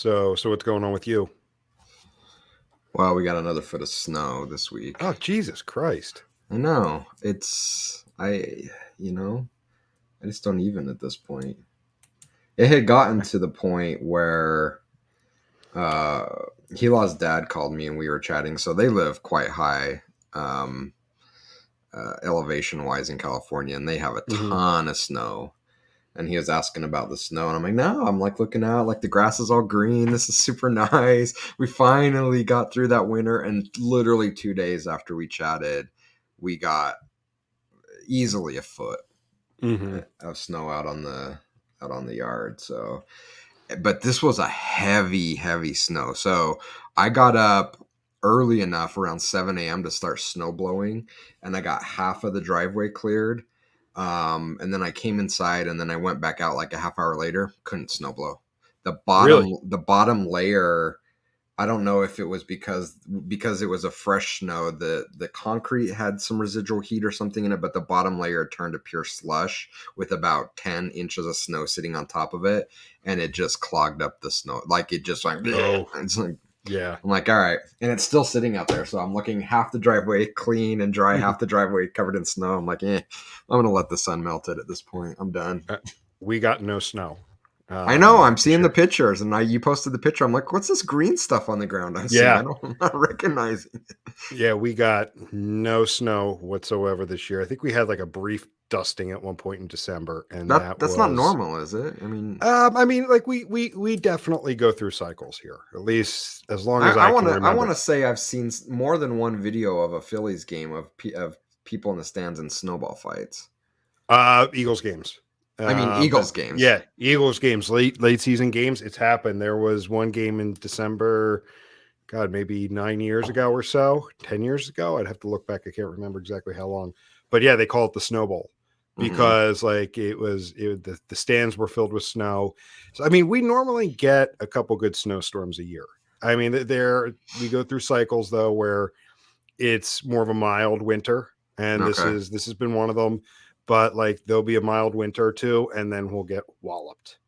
So what's going on with you? Well, we got another foot of snow this week. Oh, Jesus Christ. I know. You know, I just don't even at this point. It had gotten to the point where uh, Hila's dad called me and we were chatting. So they live quite high um, elevation wise in California and they have a Mm-hmm. ton of snow. And he was asking about the snow, and I'm like, no, I'm like looking out, like the grass is all green. This is super nice. We finally got through that winter, and literally 2 days after we chatted, we got easily a foot Mm-hmm. of snow out on the yard. So, but this was a heavy, heavy snow. So I got up early enough around 7 a.m. to start snow blowing, and I got half of the driveway cleared. And then I came inside, and then I went back out like a half hour later. Couldn't snow blow. Really? The bottom layer. I don't know if it was because it was a fresh snow. The concrete had some residual heat or something in it, but the bottom layer turned to pure slush with about 10 inches of snow sitting on top of it, and it just clogged up the snow. Like it just like, Oh, it's like yeah. I'm like, all right, and it's still sitting out there. So I'm looking half the driveway clean and dry, half the driveway covered in snow. I'm like, I'm gonna let the sun melt it at this point. I'm done. Uh, we got no snow I know. I'm this seeing the year. pictures, and you posted the picture. I'm like, what's this green stuff on the ground? I'm seeing. Yeah. I'm not recognizing it. Yeah, we got no snow whatsoever this year. I think we had like a brief dusting at one point in December, and that That's not was normal, is it? I mean, I mean, like we definitely go through cycles here, at least as long I, as I I want can to. I want remember. to say I've seen more than one video of a Phillies game of people in the stands in snowball fights. Eagles games. I mean, But Eagles games. yeah, Eagles games, late season games. It's happened. There was one game in December, God, maybe 9 years ago or so, 10 years ago. I'd have to look back. I can't remember exactly how long, but yeah, they call it the snowball Hmm. because like the stands were filled with snow. So I mean, we normally get a couple good snowstorms a year. I mean, there we go through cycles though where it's more of a mild winter, and Okay. this has been one of them. But like there'll be a mild winter or two, and then we'll get walloped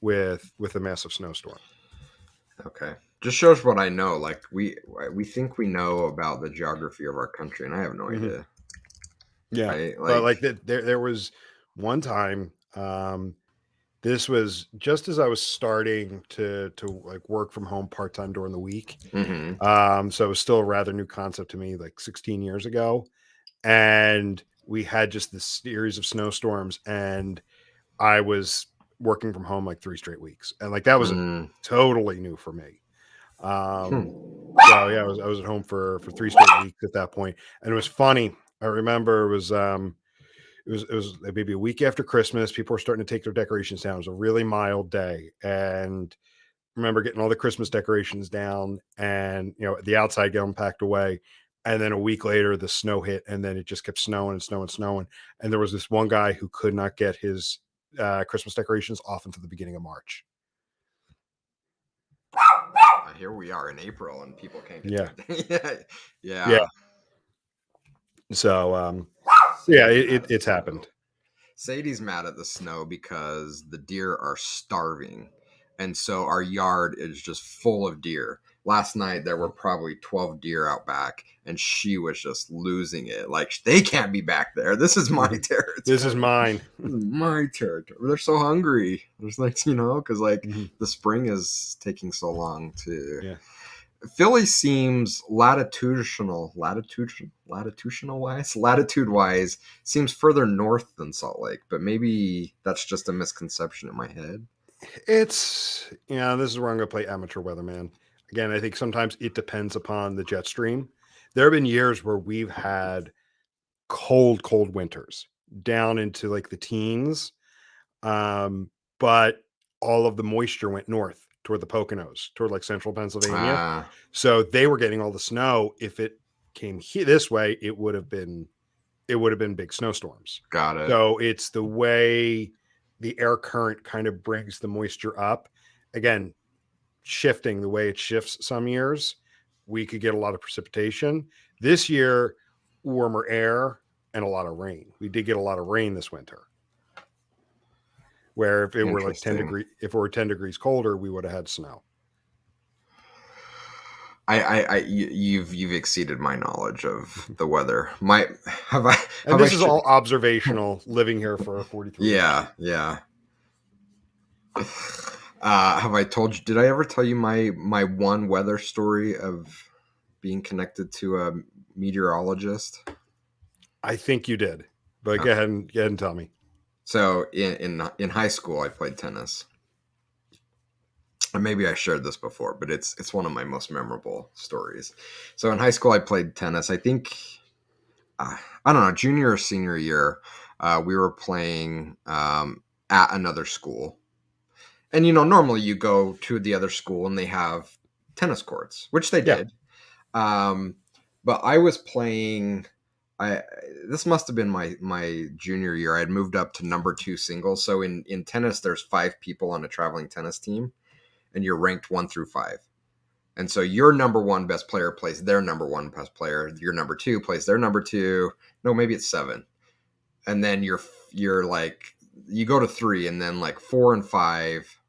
with a massive snowstorm. Okay. Just shows what I know. Like we think we know about the geography of our country, and I have no Mm-hmm. idea. Yeah, Right? but Like. like there was one time. This was just as I was starting to like work from home part time during the week. Hmm. So it was still a rather new concept to me, like 16 years ago, and we had just this series of snowstorms, and I was working from home like 3 straight weeks, and like that was Mm. totally new for me. Um, Hmm. so yeah, I was at home for 3 straight weeks at that point, and it was funny. I remember it was like maybe a week after Christmas. People were starting to take their decorations down. It was a really mild day, and I remember getting all the Christmas decorations down, and the outside getting packed away. And then a week later, the snow hit, and then it just kept snowing and snowing and snowing. And there was this one guy who could not get his Christmas decorations off until the beginning of March. Here we are in April, and people can't get Yeah, their. yeah. Yeah. So yeah, Sadie's mad at the it's snow. happened. Sadie's mad at the snow because the deer are starving. And so our yard is just full of deer. Last night there were probably 12 deer out back, and she was just losing it. Like, they can't be back there. This is my This is territory. mine. This is my territory. They're so hungry. There's like, because like Mhm. the spring is taking so long to. Yeah. Philly seems latitude wise seems further north than Salt Lake, but maybe that's just a misconception in my head. It's this is where I'm going to play amateur weatherman. Again, I think sometimes it depends upon the jet stream. There have been years where we've had cold winters down into like the teens, but all of the moisture went north toward the Poconos, toward like central Pennsylvania. Ah, So they were getting all the snow. If it came this way, it would have been big snowstorms. got it. So it's the way the air current kind of brings the moisture up. Again, shifting the way it shifts some years, we could get a lot of precipitation. This year, warmer air and a lot of rain. We did get a lot of rain this winter. Where if it were like 10 Interesting. degree, if it were 10 degrees colder, we would have had snow. You've exceeded my knowledge of the weather. My have I And have I this is should all observational, living here for 43 years. yeah, yeah. Have I told you? Did I ever tell you my one weather story of being connected to a meteorologist? I think you did, but Okay. go ahead and tell me. So in high school, I played tennis, and maybe I shared this before, but it's one of my most memorable stories. So in high school, I played tennis. I think I don't know, junior or senior year, we were playing at another school. And, normally you go to the other school and they have tennis courts, which they Yeah, did. Um, but I was playing. I This must have been my junior year. I had moved up to number two singles. So in tennis, there's five people on a traveling tennis team, and you're ranked 1 through 5. And so your number one best player plays their number one best player. Your number two plays their number two. No, maybe it's 7. And then you're like you go to 3, and then like 4 and 5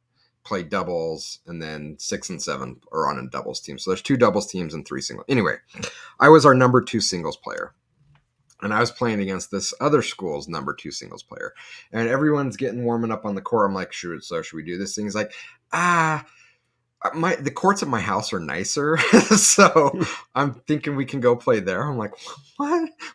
play doubles, and then 6 and 7 are on a doubles team. So there's 2 doubles teams and 3 singles. Anyway, I was our number 2 singles player. And I was playing against this other school's number 2 singles player. And everyone's getting warming up on the court. I'm like, should we do this thing? He's like, ah, the courts at my house are nicer, so I'm thinking we can go play there. I'm like,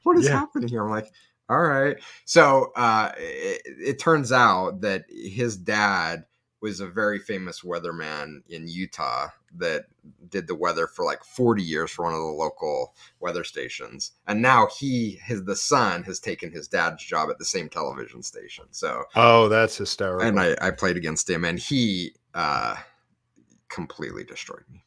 what is yeah. happening here? I'm like, all right. So it turns out that his dad was a very famous weatherman in Utah that did the weather for like 40 years for one of the local weather stations, and now the son has taken his dad's job at the same television station. So Oh, that's and hysterical. I played against him, and he completely destroyed me.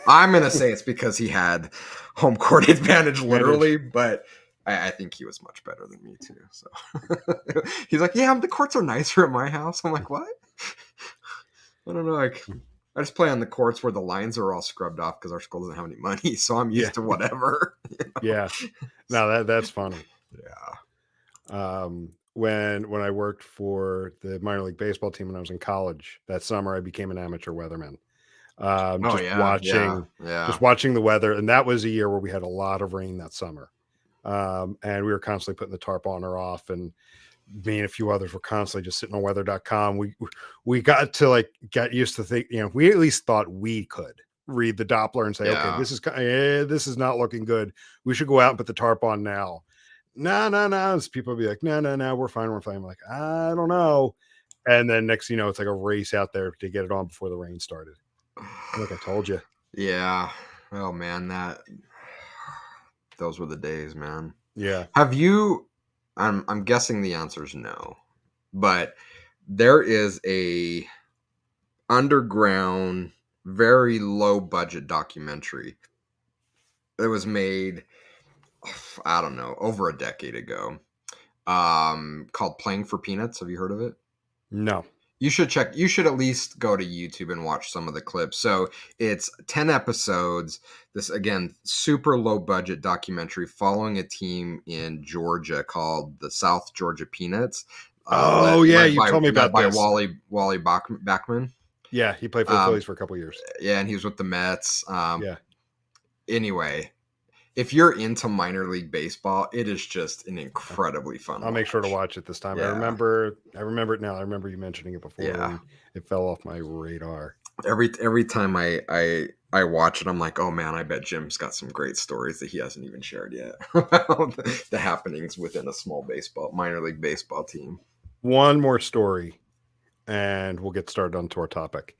I'm gonna say it's because he had home court advantage, literally, Manage. but I think he was much better than me too. So he's like, "Yeah, the courts are nicer at my house." I'm like, "What?" I don't know. Like, I just play on the courts where the lines are all scrubbed off because our school doesn't have any money, so I'm Yeah, used to whatever. yeah. No, that's funny. Yeah. When I worked for the minor league baseball team when I was in college, that summer I became an amateur weatherman. Oh yeah, yeah, Just yeah. watching the weather, and that was a year where we had a lot of rain that summer. And we were constantly putting the tarp on or off, and me and a few others were constantly just sitting on weather.com. We got to like get used to think, we at least thought we could read the Doppler and say, okay, Yeah. this is not looking good. We should go out and put the tarp on now. No, no, no. People would be like, no, no, no, we're fine, we're fine. I'm like, I don't know. And then next, it's like a race out there to get it on before the rain started. Like I told you. Yeah. Oh man, those were the days, man. Yeah. Have you I'm guessing the answer is no. But there is a underground, very low budget documentary that was made, I don't know, over a decade ago. Called Playing for Peanuts. Have you heard of it? No. You should at least go to YouTube and watch some of the clips. So it's 10 episodes. This, again, super low budget documentary following a team in Georgia called the South Georgia Peanuts, Oh yeah, you told me led about by this. Wally Bachman. Yeah, he played for the Um, Phillies for a couple years. yeah, and he was with the Mets. Yeah. Anyway, if you're into minor league baseball, it is just an Uh, incredibly fun I'll make sure to watch. watch it this time. Yeah, I remember it now. I remember you mentioning it before yeah. and it fell off my radar. Every time I watch it, I'm like, oh man, I bet Jim's got some great stories that he hasn't even shared yet about the happenings within a small minor league baseball team. One more story and we'll get started on to our topic.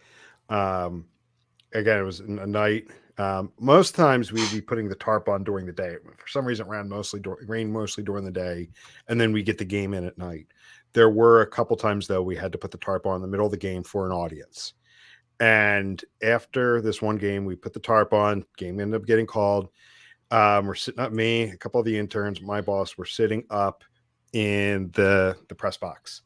Um, Again, it was a night. Most times we'd be putting the tarp on during the day. For some reason, it rained mostly during the day, and then we get the game in at night. There were a couple times though we had to put the tarp on in the middle of the game for an audience. And after this one game, we put the tarp on. Game ended up getting called. We're sitting up, me, a couple of the interns, my boss, were sitting up in the press box,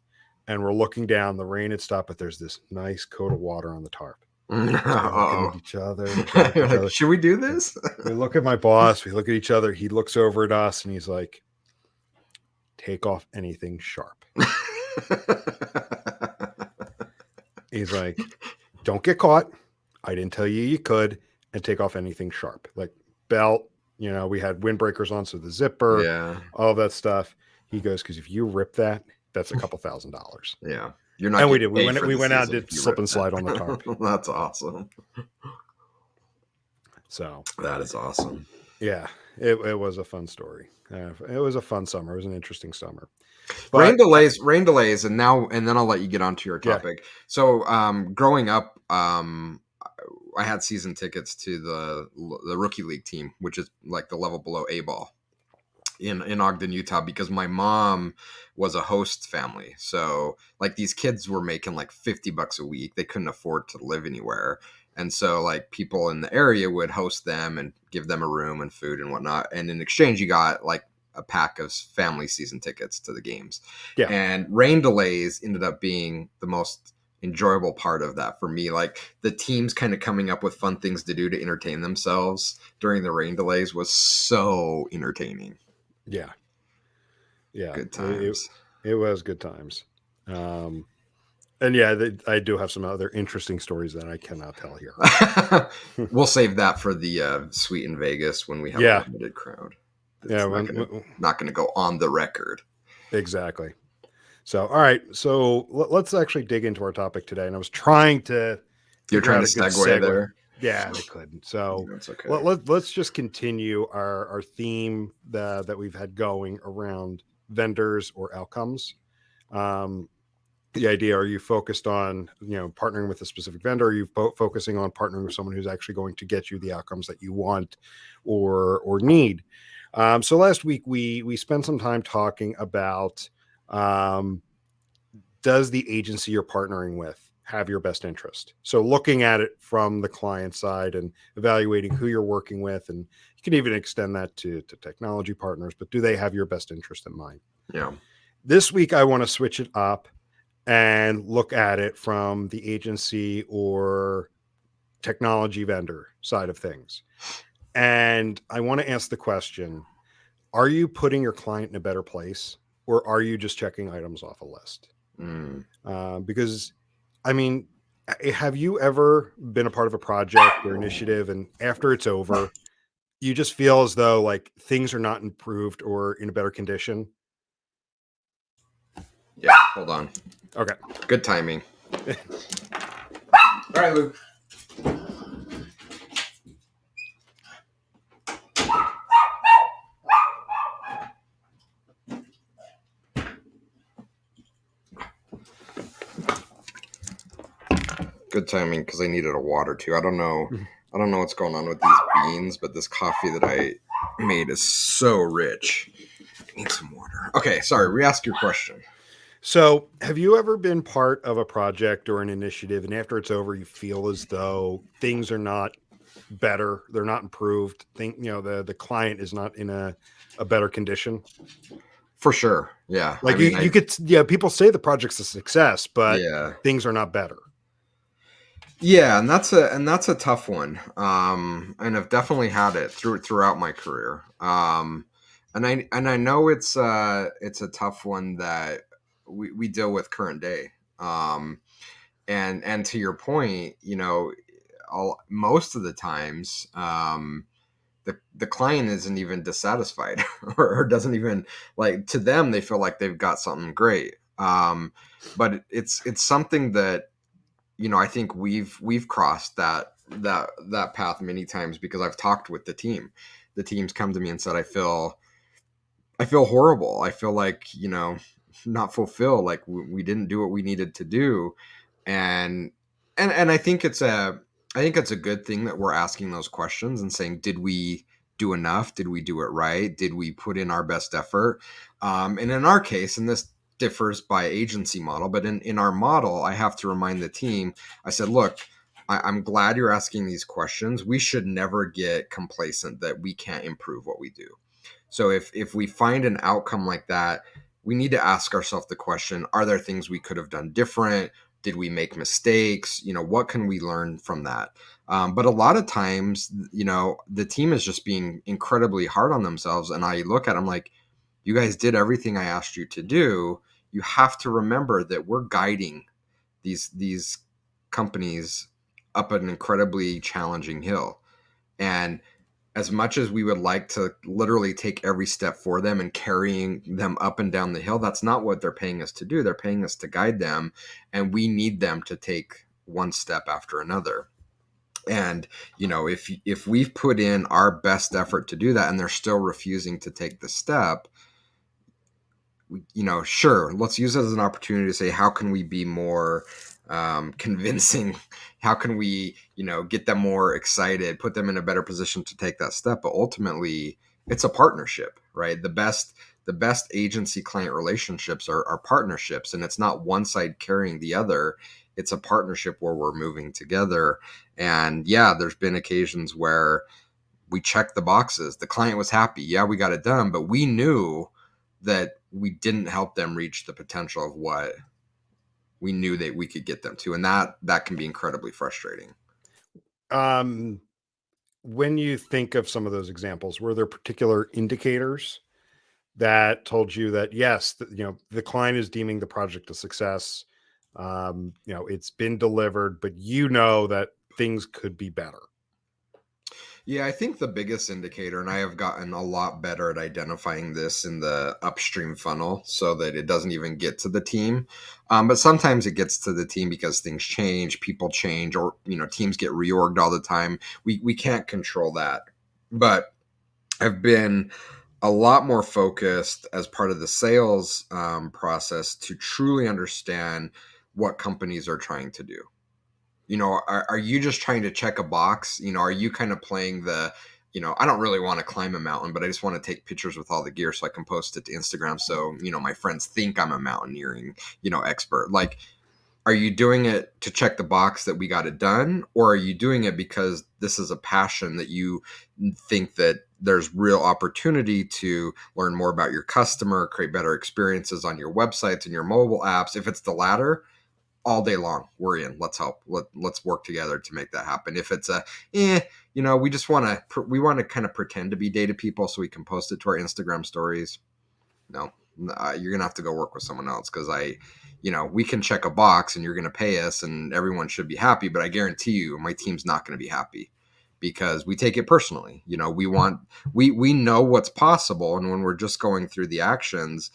and we're looking down. The rain had stopped, but there's this nice coat of water on the tarp. So we're looking Uh at each other, oh. Like, should we do this? We look at my boss, we look at each other. He looks over at us and he's like, take off anything sharp. He's like, don't get caught. I didn't tell you you could. and take off anything sharp, like belt. We had windbreakers on, so the zipper, Yeah. all that stuff. He goes, because if you rip that, that's a couple $1,000. Yeah. You're not And we getting did. We paid went for we the went out and season if did you slip rip and slide on the tarp. that. That's awesome. So That is awesome. yeah, it was a fun story. It was a fun summer. It was an interesting summer. Rain But delays, rain delays, and then I'll let you get onto your yeah, topic. So, growing up, I had season tickets to the rookie league team, which is like the level below A ball in Ogden, Utah, because my mom was a host family. So like these kids were making like $50 a week. They couldn't afford to live anywhere. And so like people in the area would host them and give them a room and food and whatnot. And in exchange, you got like a pack of family season tickets to the games. yeah, And rain delays ended up being the most enjoyable part of that for me. Like the teams kind of coming up with fun things to do to entertain themselves during the rain delays was so entertaining. yeah, yeah. Good It, times. it was good times. Um, and yeah, I do have some other interesting stories that I cannot tell here. We'll save that for the suite in Vegas when we have a Yeah, limited crowd. yeah. It's not gonna go on the record. Exactly. So, all right. So let's actually dig into our topic today. And I was trying to You're figure trying out to a good segue segue. there. Yeah, and I couldn't. So That's okay. let's just continue our theme that we've had going around vendors or outcomes. Um, the idea, are you focused on partnering with a specific vendor? Are you focusing on partnering with someone who's actually going to get you the outcomes that you want or need? So last week we spent some time talking about, um, does the agency you're partnering with have your best interest? So looking at it from the client side and evaluating who you're working with, and you can even extend that to technology partners, but do they have your best interest in mind? Yeah. This week I want to switch it up and look at it from the agency or technology vendor side of things. And I want to ask the question, are you putting your client in a better place, or are you just checking items off a list? Mm. Because, I mean, have you ever been a part of a project or initiative, and after it's over, you just feel as though like things are not improved or in a better condition? Yeah. Hold on. Okay. Good timing. All right, Luke. Good timing because I needed a water too. I don't know. I don't know what's going on with these beans, but this coffee that I made is so rich. I need some water. Okay, sorry. Re-ask your question. So, have you ever been part of a project or an initiative, and after it's over, you feel as though things are not better, they're not improved? The client is not in a better condition. For sure. Yeah. I Like mean, you could, yeah, people say the project's a success, but yeah. things are not better. Yeah, and that's a tough one. And I've definitely had it throughout my career. And I know it's a tough one that we deal with current day. And to your point, most of the times, the client isn't even dissatisfied or doesn't even like, to them they feel like they've got something great. But it's something that, I think we've crossed that path many times because I've talked with the team. The team's come to me and said, I feel horrible. I feel like, not fulfilled. Like we didn't do what we needed to do. And and I think it's a good thing that we're asking those questions and saying, did we do enough? Did we do it right? Did we put in our best effort? And in our case, and this differs by agency model, but in our model, I have to remind the team, I said, look, I'm glad you're asking these questions. We should never get complacent that we can't improve what we do. So if we find an outcome like that, we need to ask ourselves the question, are there things we could have done different? Did we make mistakes? What can we learn from that? But a lot of times, the team is just being incredibly hard on themselves. And I look at them like, you guys did everything I asked you to do. You have to remember that we're guiding these companies up an incredibly challenging hill. And as much as we would like to literally take every step for them and carrying them up and down the hill, that's not what they're paying us to do. They're paying us to guide them, and we need them to take one step after another. And if we've put in our best effort to do that and they're still refusing to take the step, sure, let's use it as an opportunity to say, how can we be more convincing? How can we, get them more excited, put them in a better position to take that step? But ultimately, it's a partnership, right? The best agency client relationships are partnerships, and it's not one side carrying the other. It's a partnership where we're moving together. And yeah, there's been occasions where we checked the boxes. The client was happy. Yeah, we got it done, but we knew that we didn't help them reach the potential of what we knew that we could get them to. And that can be incredibly frustrating. Um, when you think of some of those examples, were there particular indicators that told you that yes, the client is deeming the project a success? It's been delivered, but that things could be better. Yeah, I think the biggest indicator, and I have gotten a lot better at identifying this in the upstream funnel so that it doesn't even get to the team. But sometimes it gets to the team because things change, people change, or teams get reorged all the time. We can't control that. But I've been a lot more focused as part of the sales process to truly understand what companies are trying to do. Are you just trying to check a box? Are you kind of playing the, I don't really want to climb a mountain, but I just want to take pictures with all the gear so I can post it to Instagram. So, my friends think I'm a mountaineering, expert. Like, are you doing it to check the box that we got it done? Or are you doing it because this is a passion that you think that there's real opportunity to learn more about your customer, create better experiences on your websites and your mobile apps? If it's the latter, all day long, we're in. Let's help. Let's work together to make that happen. If it's we just want to kind of pretend to be data people so we can post it to our Instagram stories. No, you're gonna have to go work with someone else, because we can check a box and you're gonna pay us and everyone should be happy, but I guarantee you my team's not gonna be happy because we take it personally. We know what's possible, and when we're just going through the actions,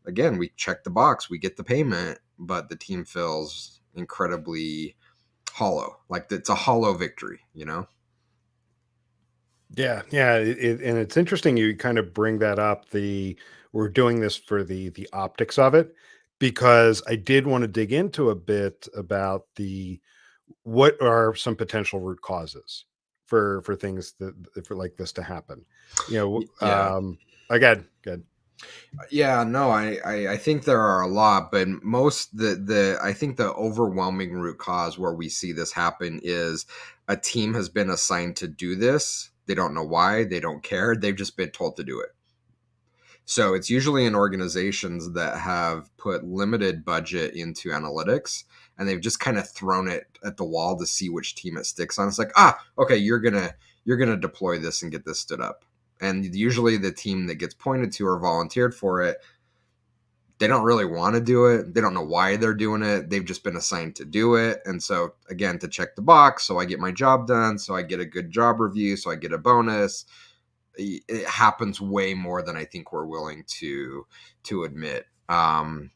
again, we check the box, we get the payment, but the team feels incredibly hollow. Like it's a hollow victory. Yeah, yeah, and it's interesting you kind of bring that up. We're doing this for the optics of it, because I did want to dig into a bit about the what are some potential root causes for things for like this to happen. Yeah. Again, good. Yeah, no, I think there are a lot, but most the I think the overwhelming root cause where we see this happen is a team has been assigned to do this. They don't know why, they don't care. They've just been told to do it. So it's usually in organizations that have put limited budget into analytics, and they've just kind of thrown it at the wall to see which team it sticks on. It's like, okay, you're gonna deploy this and get this stood up. And usually the team that gets pointed to or volunteered for it, they don't really want to do it. They don't know why they're doing it. They've just been assigned to do it. And so again, to check the box, so I get my job done, so I get a good job review, so I get a bonus. It happens way more than I think we're willing to admit. And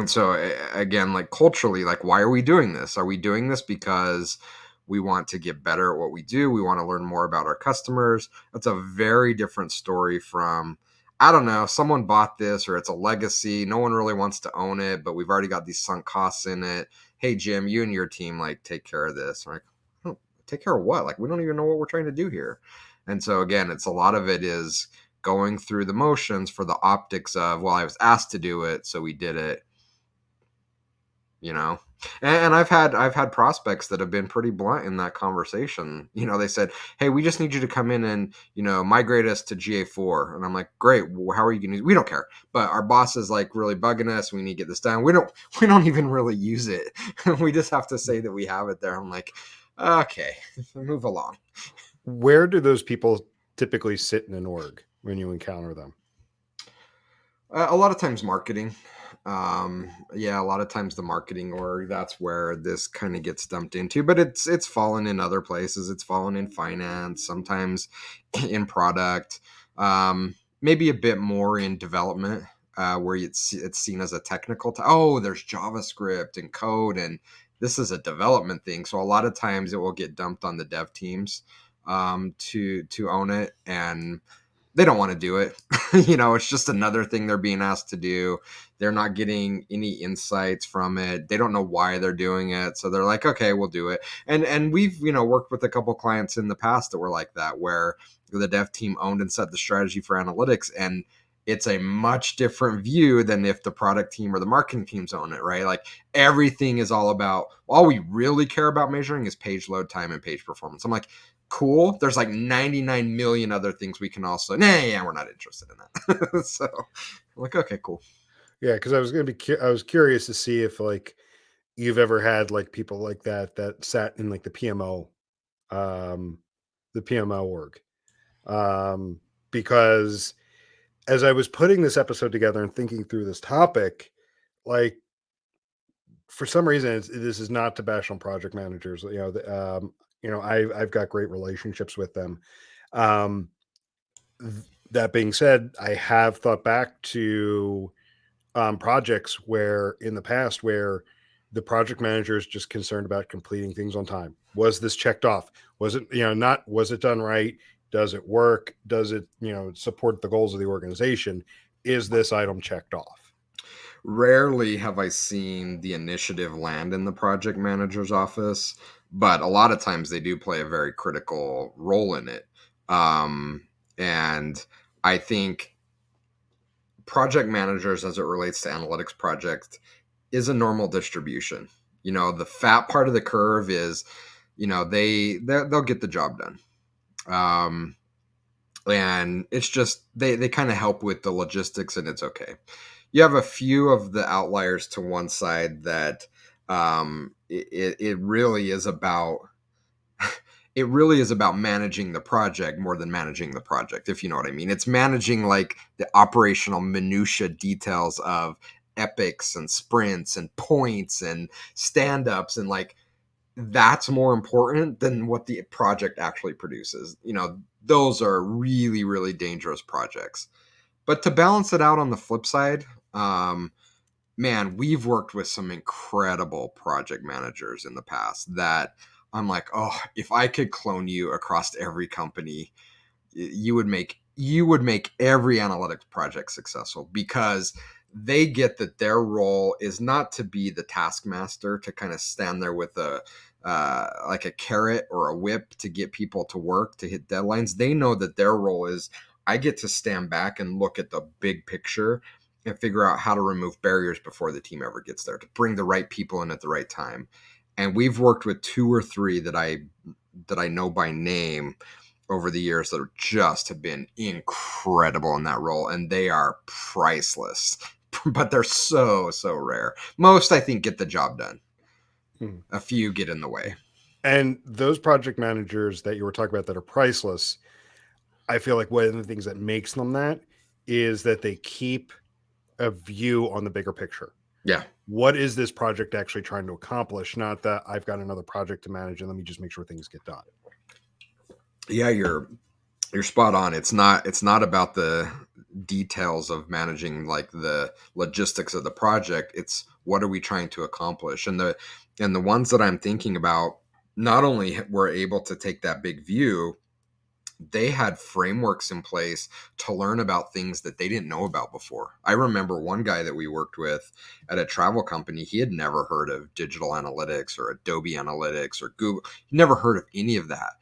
so again, like culturally, like, why are we doing this? Are we doing this because we want to get better at what we do? We want to learn more about our customers. That's a very different story from, I don't know, someone bought this, or it's a legacy. No one really wants to own it, but we've already got these sunk costs in it. Hey, Jim, you and your team, like, take care of this. I'm like, oh, take care of what? Like, we don't even know what we're trying to do here. And so again, it's a lot of it is going through the motions for the optics of, well, I was asked to do it, so we did it. you know and I've had prospects that have been pretty blunt in that conversation. They said, hey, we just need you to come in and migrate us to GA4. And I'm like, great, well, how are you gonna, we don't care, but our boss is like really bugging us, we need to get this done. We don't even really use it. We just have to say that we have it there. I'm like, okay, move along. Where do those people typically sit in an org when you encounter them? A lot of times marketing. Yeah, a lot of times the marketing org, that's where this kind of gets dumped into, but it's fallen in other places. It's fallen in finance, sometimes in product, maybe a bit more in development, where it's seen as a technical. Oh, there's JavaScript and code, and this is a development thing. So a lot of times it will get dumped on the dev teams, to own it, and they don't want to do it. It's just another thing they're being asked to do. They're not getting any insights from it. They don't know why they're doing it. So they're like, okay, we'll do it. And we've, worked with a couple clients in the past that were like that, where the dev team owned and set the strategy for analytics, and it's a much different view than if the product team or the marketing teams own it, right? Like everything is all we really care about measuring is page load time and page performance. I'm like, cool. There's like 99 million other things we can also, yeah, we're not interested in that. So I'm like, okay, cool. Yeah, because I was curious to see if like you've ever had like people like that sat in like um, the PMO org, um, because as I was putting this episode together and thinking through this topic, like for some reason, this is not to bash on project managers. I've got great relationships with them. Um, that being said, I have thought back to projects where in the past where the project manager is just concerned about completing things on time. Was this checked off? Was it, not was it done right? Does it work? Does it, support the goals of the organization? Is this item checked off? Rarely have I seen the initiative land in the project manager's office, but a lot of times they do play a very critical role in it. And I think project managers, as it relates to analytics projects, is a normal distribution. The fat part of the curve is, they'll get the job done. Um, and it's just they kind of help with the logistics, and it's okay. You have a few of the outliers to one side that, it really is about managing the project more than managing the project, if you know what I mean. It's managing like the operational minutia details of epics and sprints and points and stand-ups, and like that's more important than what the project actually produces. Those are really, really dangerous projects. But to balance it out on the flip side, man, we've worked with some incredible project managers in the past that I'm like, oh, if I could clone you across every company, you would make every analytics project successful, because they get that their role is not to be the taskmaster, to kind of stand there with a like a carrot or a whip to get people to work to hit deadlines. They know that their role is, I get to stand back and look at the big picture and figure out how to remove barriers before the team ever gets there, to bring the right people in at the right time. And we've worked with two or three that I know by name over the years that just have been incredible in that role, and they are priceless. But they're so, so rare. Most, I think, get the job done. Hmm. A few get in the way. And those project managers that you were talking about that are priceless, I feel like one of the things that makes them that is that they keep a view on the bigger picture. Yeah. What is this project actually trying to accomplish? Not that I've got another project to manage and let me just make sure things get done. Yeah, you're spot on. It's not about the details of managing like the logistics of the project. It's what are we trying to accomplish? And the ones that I'm thinking about not only were able to take that big view, they had frameworks in place to learn about things that they didn't know about before. I remember one guy that we worked with at a travel company. He had never heard of digital analytics or Adobe Analytics or Google. He'd never heard of any of that,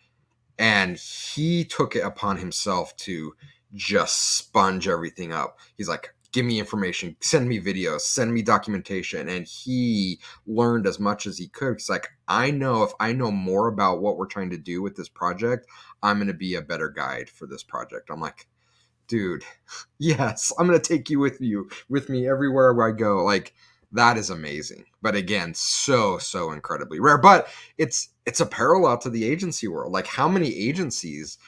and he took it upon himself to just sponge everything up. He's like, give me information, send me videos, send me documentation. And he learned as much as he could. He's like, I know if I know more about what we're trying to do with this project, I'm going to be a better guide for this project. I'm like, dude, yes, I'm going to take you with me everywhere where I go. Like, that is amazing. But again, so, so incredibly rare. But it's a parallel to the agency world. Like, how many agencies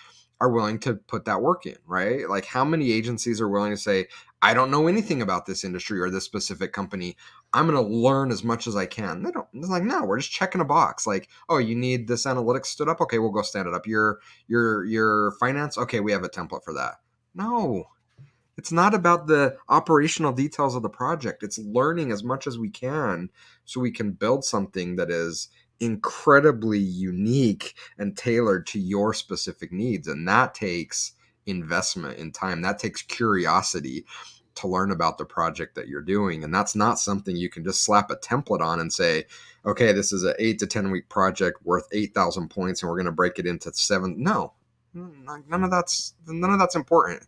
are willing to put that work in, right? Like, how many agencies are willing to say, I don't know anything about this industry or this specific company. I'm going to learn as much as I can. They don't. It's like, no, we're just checking a box. Like, oh, you need this analytics stood up. Okay, we'll go stand it up. Your finance. Okay, we have a template for that. No, it's not about the operational details of the project. It's learning as much as we can so we can build something that is incredibly unique and tailored to your specific needs. And that takes investment in time. That takes curiosity to learn about the project that you're doing. And that's not something you can just slap a template on and say, okay, this is an 8 to 10 week project worth 8,000 points and we're going to break it into seven. No, none of that's important.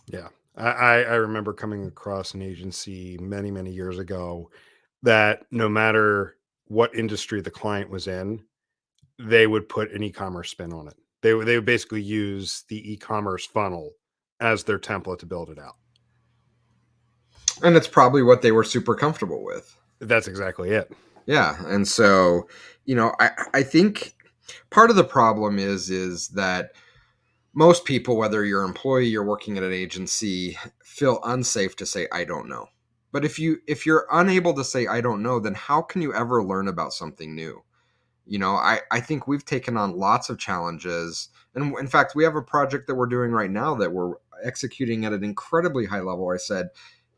Yeah. I remember coming across an agency many, many years ago that no matter what industry the client was in, they would put an e-commerce spin on it. They would basically use the e-commerce funnel as their template to build it out. And it's probably what they were super comfortable with. That's exactly it. Yeah. And so, I think part of the problem is that most people, whether you're an employee, you're working at an agency, feel unsafe to say, I don't know. But if you're unable to say I don't know, then how can you ever learn about something new? I think we've taken on lots of challenges. And in fact, we have a project that we're doing right now that we're executing at an incredibly high level. I said,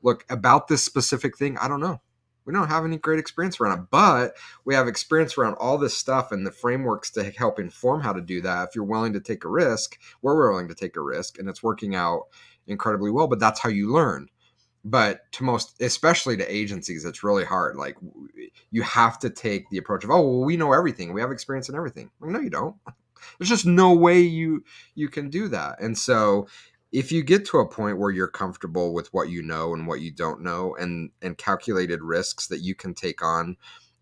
look, about this specific thing, I don't know. We don't have any great experience around it, but we have experience around all this stuff and the frameworks to help inform how to do that. If you're willing to take a risk, we're willing to take a risk, and it's working out incredibly well. But that's how you learn. But to most, especially to agencies, it's really hard. Like, you have to take the approach of, oh, well, we know everything, we have experience in everything. Like, no, you don't. There's just no way you can do that. And so if you get to a point where you're comfortable with what you know and what you don't know, and calculated risks that you can take on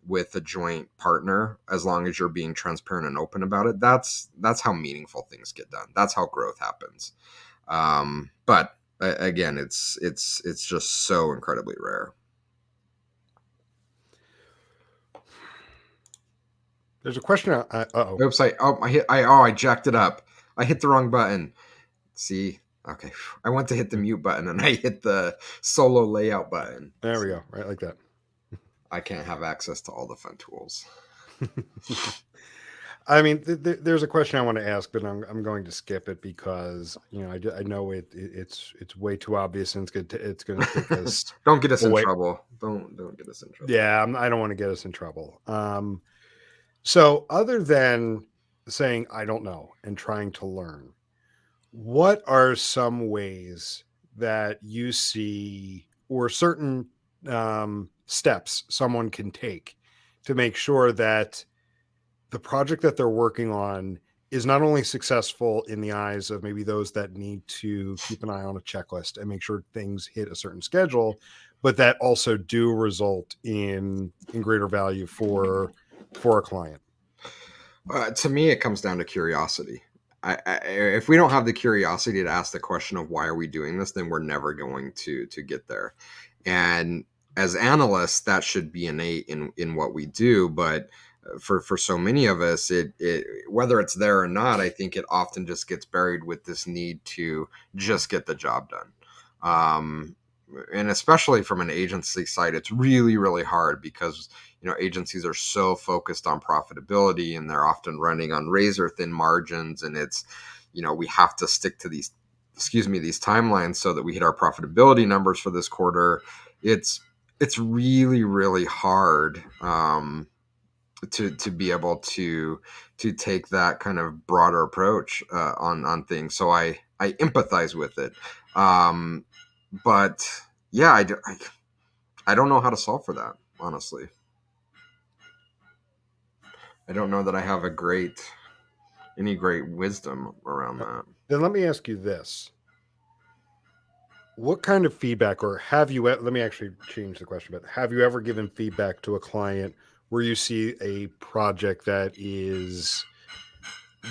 with a joint partner, as long as you're being transparent and open about it, that's how meaningful things get done. That's how growth happens. But again, it's just so incredibly rare. There's a question. Oh, Oops! I jacked it up. I hit the wrong button. See, okay, I went to hit the mute button and I hit the solo layout button. there we See, go. Right like that. I can't have access to all the fun tools. I mean, there's a question I want to ask, but I'm going to skip it because I know it's way too obvious and it's going to take us Don't get us in away. trouble. Don't get us in trouble. Yeah, I don't want to get us in trouble. So other than saying I don't know and trying to learn, what are some ways that you see or certain steps someone can take to make sure that the project that they're working on is not only successful in the eyes of maybe those that need to keep an eye on a checklist and make sure things hit a certain schedule, but that also do result in greater value for a client? To me, it comes down to curiosity. If we don't have the curiosity to ask the question of why are we doing this, then we're never going to get there. And as analysts, that should be innate in what we do. But for so many of us, it whether it's there or not, I think it often just gets buried with this need to just get the job done. And especially from an agency side, it's really, really hard because agencies are so focused on profitability and they're often running on razor thin margins, and it's we have to stick to these timelines so that we hit our profitability numbers for this quarter. It's really, really hard to be able to take that kind of broader approach on things. So I empathize with it. But yeah, I don't know how to solve for that, honestly. I don't know that I have any great wisdom around Uh, that. Then let me ask you this. What kind of feedback, or let me actually change the question, but have you ever given feedback to a client where you see a project that is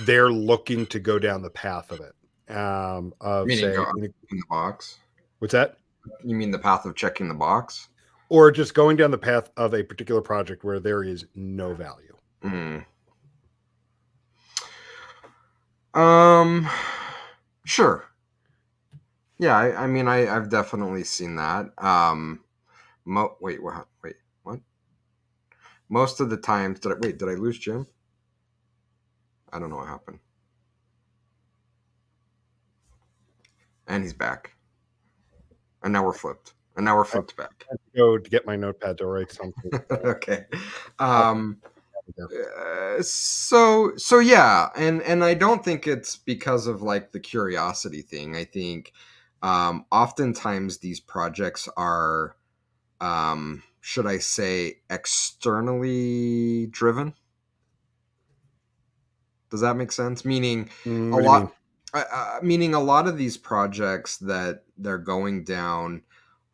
they're looking to go down the path of it? Of Meaning go say, in the box. what's that? You mean the path of checking the box? Or just going down the path of a particular project where there is no value. Mm. Um, sure. Yeah, I mean, I've definitely seen that. Wait, what? Wait, what? Most of the times, did I lose Jim? I don't know what happened. And he's back. And now we're flipped. And now we're I flipped back. had to go to get my notepad to write something. Okay. Uh, Um, so yeah, and I don't think it's because of like the curiosity thing. I think oftentimes these projects are should I say externally driven. Does that make sense? Meaning a what do you mean? lot, meaning a lot of these projects that they're going down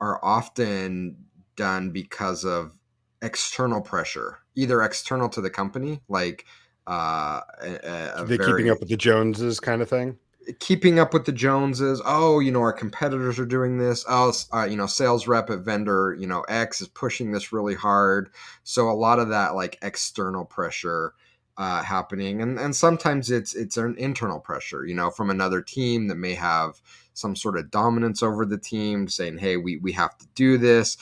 are often done because of external pressure, either external to the company, like a The keeping very up with the Joneses kind of thing. keeping up with the Joneses. Oh, our competitors are doing this. Oh, sales rep at vendor, X is pushing this really hard. So a lot of that like external pressure happening, and sometimes it's an internal pressure, from another team that may have some sort of dominance over the team, saying, "Hey, we have to do this."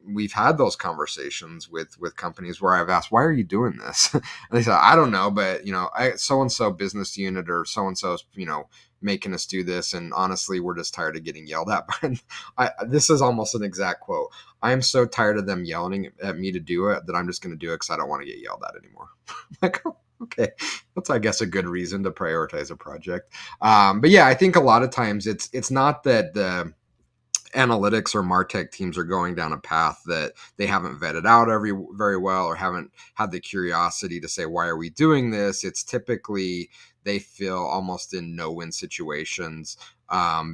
We've had those conversations with companies where I've asked, "Why are you doing this?" And they said, "I don't know, but I so and so business unit or so and so's making us do this, and honestly, we're just tired of getting yelled at." This is almost an exact quote. I am so tired of them yelling at me to do it that I'm just going to do it because I don't want to get yelled at anymore. Like, oh, okay, that's I guess a good reason to prioritize a project. But yeah, I think a lot of times it's not that the analytics or martech teams are going down a path that they haven't vetted out very well, or haven't had the curiosity to say, why are we doing this? It's typically they feel almost in no-win situations,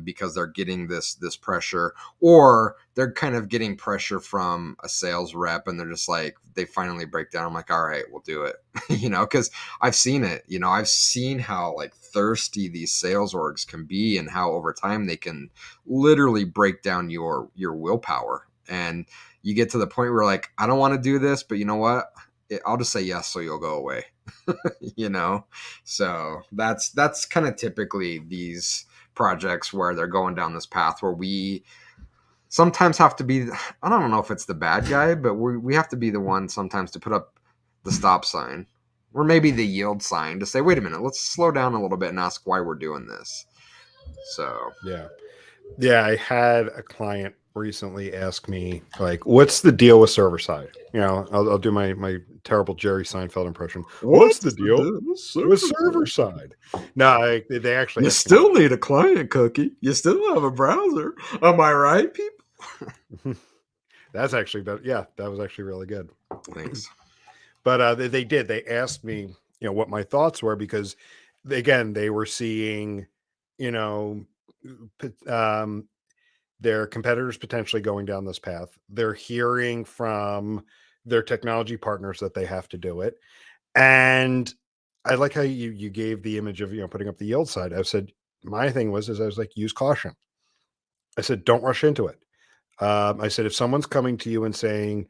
because they're getting this pressure, or they're kind of getting pressure from a sales rep, and they're just like, they finally break down. I'm like, all right, we'll do it. Because I've seen it. I've seen how like thirsty these sales orgs can be, and how over time they can literally break down your willpower. And you get to the point where like, I don't want to do this, but you know what? I'll just say yes, so you'll go away. you know so that's kind of typically these projects where they're going down this path where we sometimes have to be, I don't know if it's the bad guy, but we have to be the one sometimes to put up the stop sign, or maybe the yield sign, to say, wait a minute, let's slow down a little bit and ask why we're doing this. So Yeah. Yeah, I had a client recently ask me, like, what's the deal with server side? I'll do my terrible Jerry Seinfeld impression. What's the what's the deal deal? with Server server side. side? No, they actually You asked me still need a client cookie. You still have a browser. Am I right, people? that. That's actually better. Yeah, that was actually really good. Thanks. But they did. They asked me, what my thoughts were, because again, they were seeing, you know, um, their competitors potentially going down this path. They're hearing from their technology partners that they have to do it. And I like how you gave the image of, putting up the yield side. I said, my thing was, is I was like, use caution. I said, don't rush into it. I said, if someone's coming to you and saying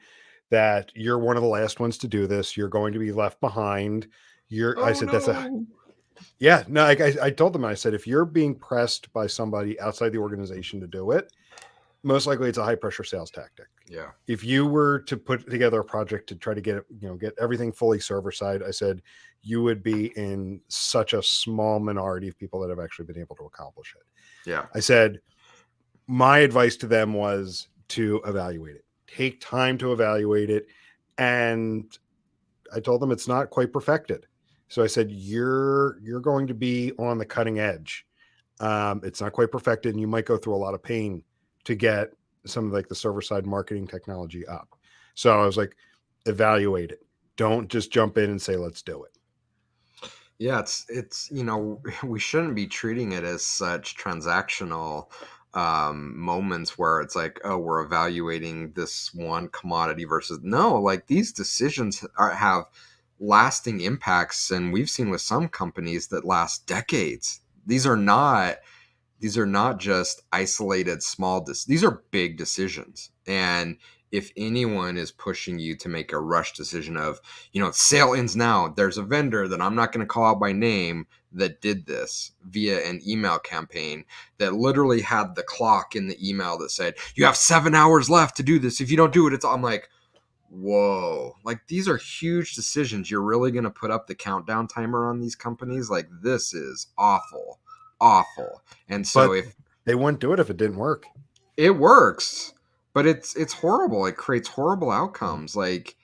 that you're one of the last ones to do this, you're going to be left behind. I Oh said, that's a, no. yeah, no, I told them, I said, if you're being pressed by somebody outside the organization to do it, most likely it's a high pressure sales tactic. Yeah. If you were to put together a project to try to get it, get everything fully server side, I said, you would be in such a small minority of people that have actually been able to accomplish it. Yeah. I said, my advice to them was to evaluate it. Take time to evaluate it. And I told them it's not quite perfected. So I said, you're going to be on the cutting edge. It's not quite perfected, and you might go through a lot of pain to get some of like the server side marketing technology up. So I was like, evaluate it. Don't just jump in and say, let's do it. Yeah, it's we shouldn't be treating it as such transactional moments where it's like, oh, we're evaluating this one commodity versus, no, like these decisions have lasting impacts, and we've seen with some companies that last decades. These are not just isolated these are big decisions. And if anyone is pushing you to make a rush decision of, sale ends now, there's a vendor that I'm not going to call out by name that did this via an email campaign that literally had the clock in the email that said, you have 7 hours left to do this. If you don't do it, I'm like, whoa, like these are huge decisions. You're really going to put up the countdown timer on these companies? Like, this is awful, awful. And so But if they wouldn't do it if it didn't work. it works, but it's horrible. It creates horrible Yeah. outcomes. Like,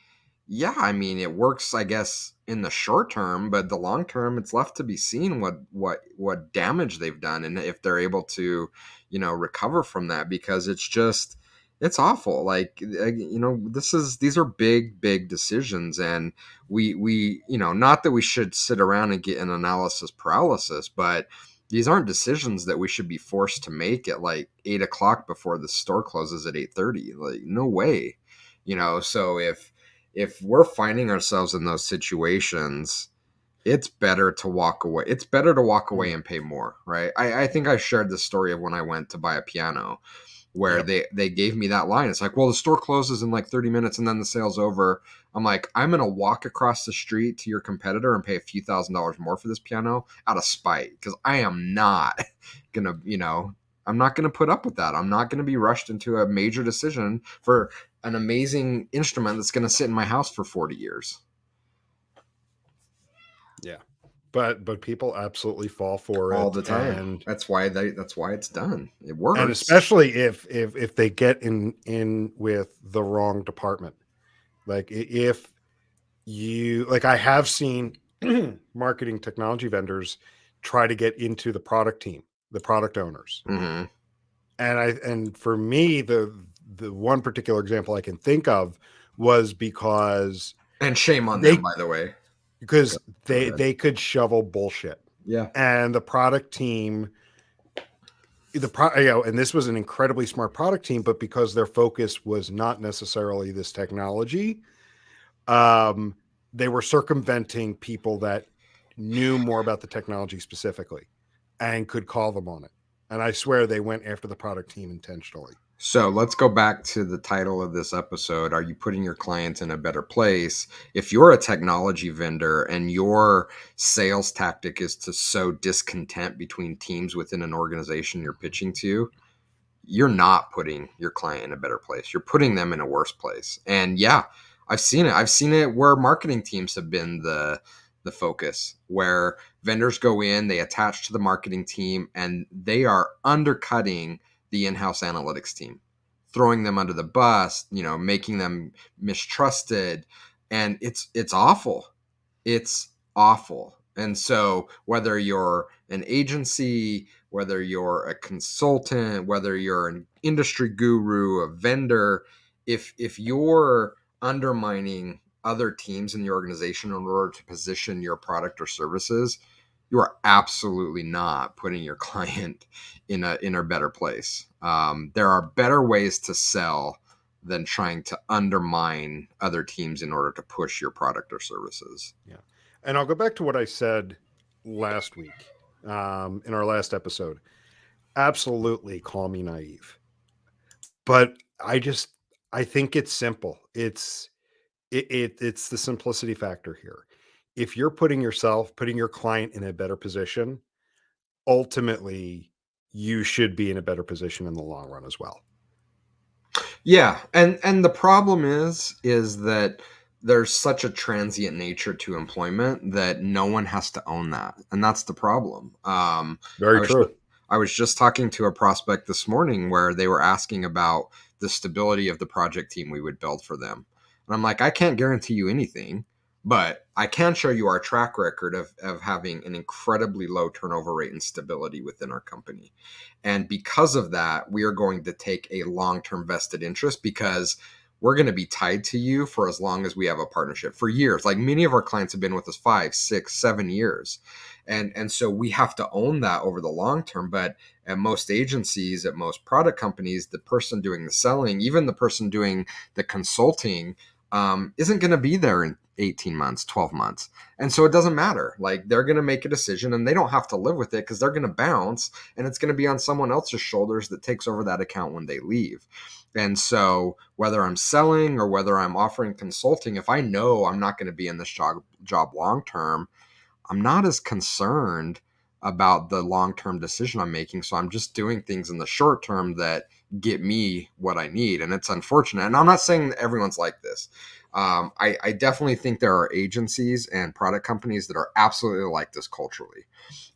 yeah, I mean, it works, I guess, in the short term, but the long term, it's left to be seen what damage they've done, and if they're able to, recover from that, because it's awful. Like, these are big decisions, and we not that we should sit around and get an analysis paralysis, but these aren't decisions that we should be forced to make at like 8 o'clock before the store closes at 8:30. Like, no way. So if we're finding ourselves in those situations, it's better to walk away. It's better to walk away Mm. and pay more, right? I think I shared the story of when I went to buy a piano, where Yep. they gave me that line. It's like, well, the store closes in like 30 minutes and then the sale's over. I'm like, I'm going to walk across the street to your competitor and pay a few $1,000s more for this piano out of spite, because I am not going to, I'm not going to put up with that. I'm not going to be rushed into a major decision for an amazing instrument that's going to sit in my house for 40 years. Yeah. But people absolutely fall for All it, the time. That's why it's done. It and works. especially if they get in with the wrong department. Like if you like I have seen marketing technology vendors try to get into the product team, the product owners. Hmm. And for me the one particular example I can think of was And shame on them, they by the way. Go, because go they ahead. they could shovel bullshit. Yeah. And the product team and this was an incredibly smart product team, but because their focus was not necessarily this technology, um, they were circumventing people that knew more about the technology specifically and could call them on it. And I swear they went after the product team intentionally. So let's go back to the title of this episode. Are you putting your clients in a better place? If you're a technology vendor and your sales tactic is to sow discontent between teams within an organization you're pitching to, you're not putting your client in a better place. You're putting them in a worse place. And yeah, I've seen it. I've seen it where marketing teams have been the focus, where vendors go in, they attach to the marketing team, and they are undercutting the in-house analytics team, throwing them under the bus, making them mistrusted, and it's awful. It's awful. And so, whether you're an agency, whether you're a consultant, whether you're an industry guru, a vendor, if you're undermining other teams in the organization in order to position your product or services, you are absolutely not putting your client in a better place. There are better ways to sell than trying to undermine other teams in order to push your product or services. Yeah. And I'll go back to what I said last week in our last episode. Absolutely call me naive. But I think it's simple. It's the simplicity factor here. If you're putting your client in a better position, ultimately you should be in a better position in the long run as well. Yeah, and the problem is that there's such a transient nature to employment that no one has to own that, and that's the problem. I Very was true. I was just talking to a prospect this morning where they were asking about the stability of the project team we would build for them, and I'm like, I can't guarantee you anything, but I can show you our track record of having an incredibly low turnover rate and stability within our company. And because of that, we are going to take a long term vested interest, because we're going to be tied to you for as long as we have a partnership, for years. Like, many of our clients have been with us 5, 6, 7 years. And so we have to own that over the long term. But at most agencies, at most product companies, the person doing the selling, even the person doing the consulting, isn't going to be there 18 months, 12 months. And so it doesn't matter. Like they're going to make a decision and they don't have to live with it because they're going to bounce and it's going to be on someone else's shoulders that takes over that account when they leave. And so whether I'm selling or whether I'm offering consulting, if I know I'm not going to be in this job long term, I'm not as concerned about the long term decision I'm making. So I'm just doing things in the short term that get me what I need. And it's unfortunate. And I'm not saying that everyone's like this. I definitely think there are agencies and product companies that are absolutely like this culturally.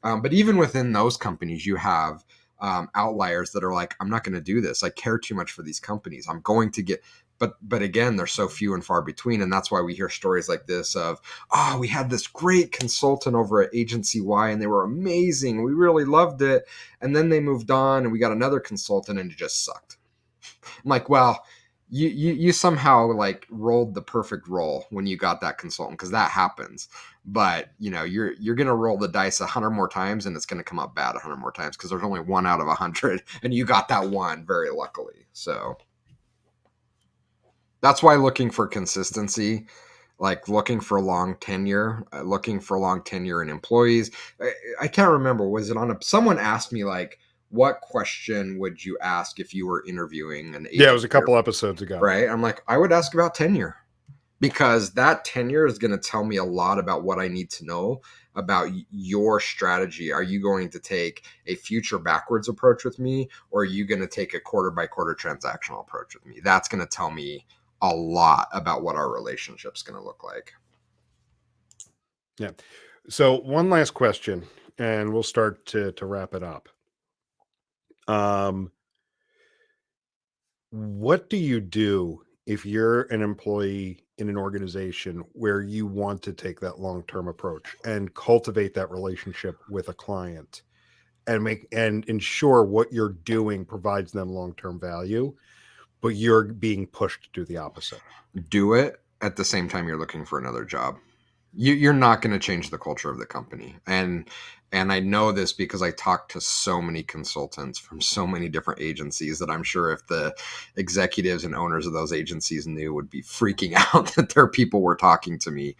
But even within those companies, you have outliers that are like, I'm not going to do this. I care too much for these companies. I'm going to get, but again, they're so few and far between, and that's why we hear stories like this of, oh, we had this great consultant over at Agency Y, and they were amazing. We really loved it, and then they moved on, and we got another consultant, and it just sucked. I'm like, well, you somehow like rolled the perfect roll when you got that consultant because that happens. But you're gonna roll the dice 100 more times and it's gonna come up bad 100 more times because there's only one out of 100, and you got that one very luckily. So that's why looking for consistency, like looking for long tenure in employees. I can't remember. Was it on someone asked me like, what question would you ask if you were interviewing an Yeah, it was agent a here? couple episodes ago. Right. I'm like, I would ask about tenure because that tenure is going to tell me a lot about what I need to know about your strategy. Are you going to take a future backwards approach with me, or are you going to take a quarter by quarter transactional approach with me? That's going to tell me a lot about what our relationship's going to look like. Yeah. So one last question, and we'll start to wrap it up. Um, what do you do if you're an employee in an organization where you want to take that long-term approach and cultivate that relationship with a client and make and ensure what you're doing provides them long-term value, but you're being pushed to do the opposite? Do it at the same time you're looking for another job. You're not going to change the culture of the company, and I know this because I talked to so many consultants from so many different agencies that I'm sure if the executives and owners of those agencies knew, would be freaking out that their people were talking to me.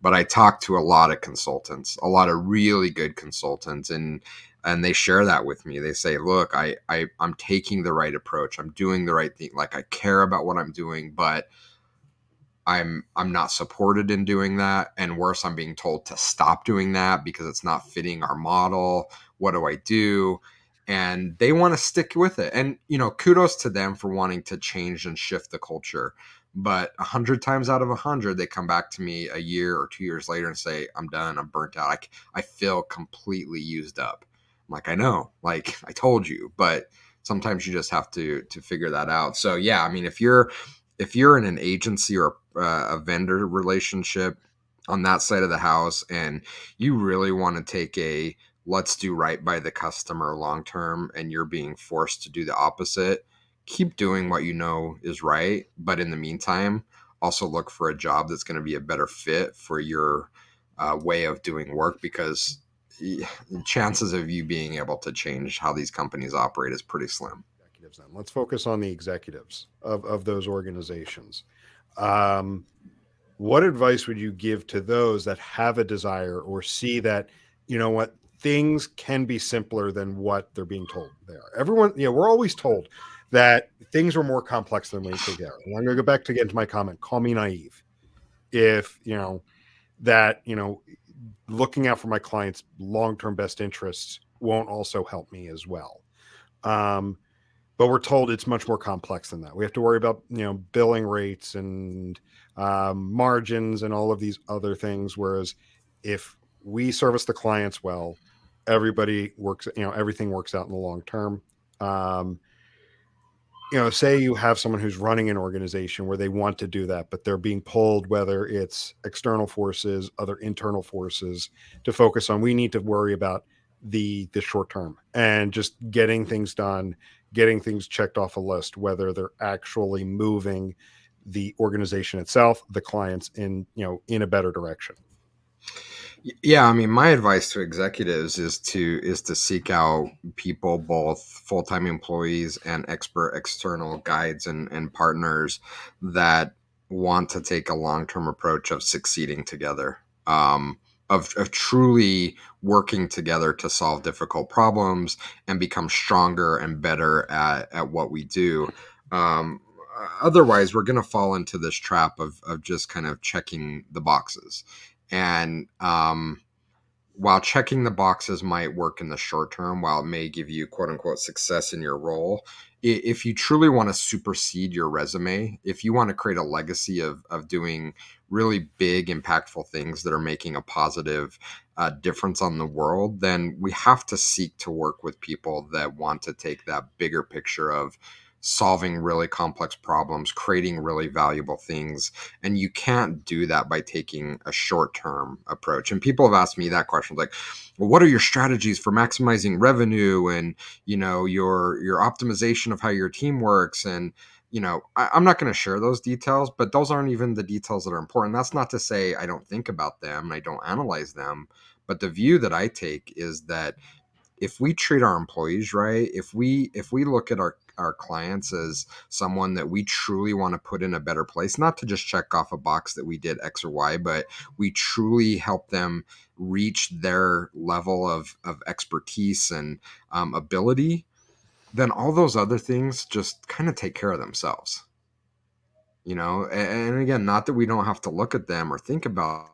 But I talked to a lot of consultants, a lot of really good consultants, and they share that with me. They say, look, I'm taking the right approach, I'm doing the right thing, like I care about what I'm doing, but I'm not supported in doing that, and worse, I'm being told to stop doing that because it's not fitting our model. What do I do? And they want to stick with it. And kudos to them for wanting to change and shift the culture. But 100 times out of 100, they come back to me a year or 2 years later and say, I'm done. I'm burnt out. I feel completely used up. I'm like, I know, like I told you, but sometimes you just have to figure that out. So yeah, I mean, if you're in an agency or a vendor relationship on that side of the house and you really want to take a let's do right by the customer long term and you're being forced to do the opposite, keep doing what you know is right, but in the meantime also look for a job that's going to be a better fit for your way of doing work, because chances of you being able to change how these companies operate is pretty slim. Executives then. Let's focus on the executives of those organizations. Um, what advice would you give to those that have a desire or see that, you know what, things can be simpler than what they're being told they are? Everyone, we're always told that things are more complex than we think they are. And I'm going to go back to again to my comment, call me naive. If, that, looking out for my clients' long-term best interests won't also help me as well. Um, but we're told it's much more complex than that. We have to worry about billing rates and margins and all of these other things. Whereas if we service the clients well, everybody works. Everything works out in the long term. Um, say you have someone who's running an organization where they want to do that, but they're being pulled, whether it's external forces, other internal forces, to focus on. We need to worry about the short term and just getting things done, getting things checked off a list, whether they're actually moving the organization itself, the clients in a better direction. Yeah, I mean, my advice to executives is to seek out people, both full-time employees and expert external guides and partners that want to take a long-term approach of succeeding together, um, of truly working together to solve difficult problems and become stronger and better at what we do. Um, Otherwise, we're going to fall into this trap of just kind of checking the boxes. And while checking the boxes might work in the short term, while it may give you quote unquote success in your role, if you truly want to supersede your resume, if you want to create a legacy of doing really big, impactful things that are making a positive difference on the world, then we have to seek to work with people that want to take that bigger picture of solving really complex problems, creating really valuable things. And you can't do that by taking a short term approach. And people have asked me that question, like, well, what are your strategies for maximizing revenue and, your optimization of how your team works? And, I'm not going to share those details, but those aren't even the details that are important. That's not to say I don't think about them and I don't analyze them. But the view that I take is that if we treat our employees right, if we look at our clients as someone that we truly want to put in a better place, not to just check off a box that we did X or Y, but we truly help them reach their level of expertise and ability, then all those other things just kind of take care of themselves. And again, not that we don't have to look at them or think about,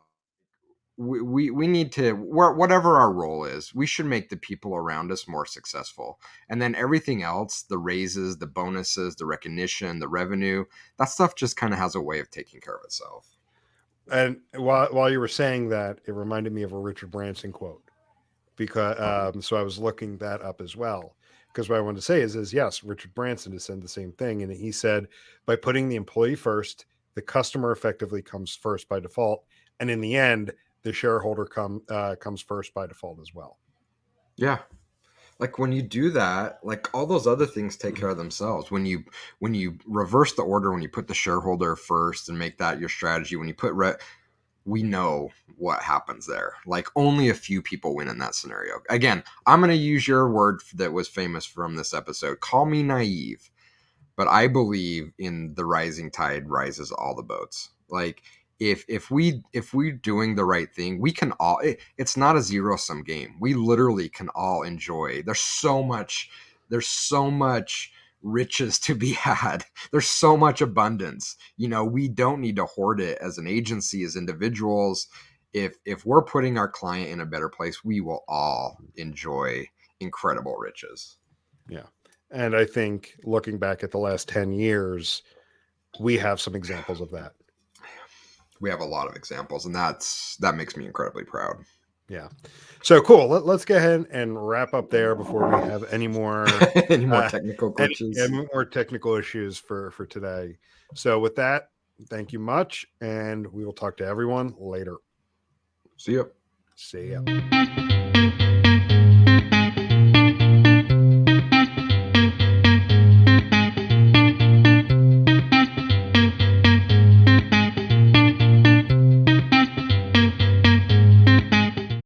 we need to, whatever our role is, we should make the people around us more successful, and then everything else, the raises, the bonuses, the recognition, the revenue, that stuff just kind of has a way of taking care of itself. And while you were saying that, it reminded me of a Richard Branson quote because Uh-huh. so I was looking that up as well. Because what I wanted to say is yes, Richard Branson has said the same thing, and he said by putting the employee first, the customer effectively comes first by default, and in the end, the shareholder comes first by default as well. Yeah, like when you do that, like all those other things take care of themselves. When you reverse the order, when you put the shareholder first and make that your strategy, when you put we know what happens there. Like only a few people win in that scenario. Again, I'm going to use your word that was famous from this episode. Call me naive, but I believe in the rising tide rises all the boats. Like if we're doing the right thing, we can all. It's not a zero sum game. We literally can all enjoy. There's so much riches to be had. There's so much abundance. We don't need to hoard it as an agency, as individuals. If we're putting our client in a better place, we will all enjoy incredible riches. Yeah. And I think looking back at the last 10 years, we have some examples of that. We have a lot of examples, and that makes me incredibly proud. Yeah. So cool. Let's go ahead and wrap up there before we have any more Any more uh, technical glitches? any more technical issues for today. So with that, thank you much, and we will talk to everyone later. See ya. See ya.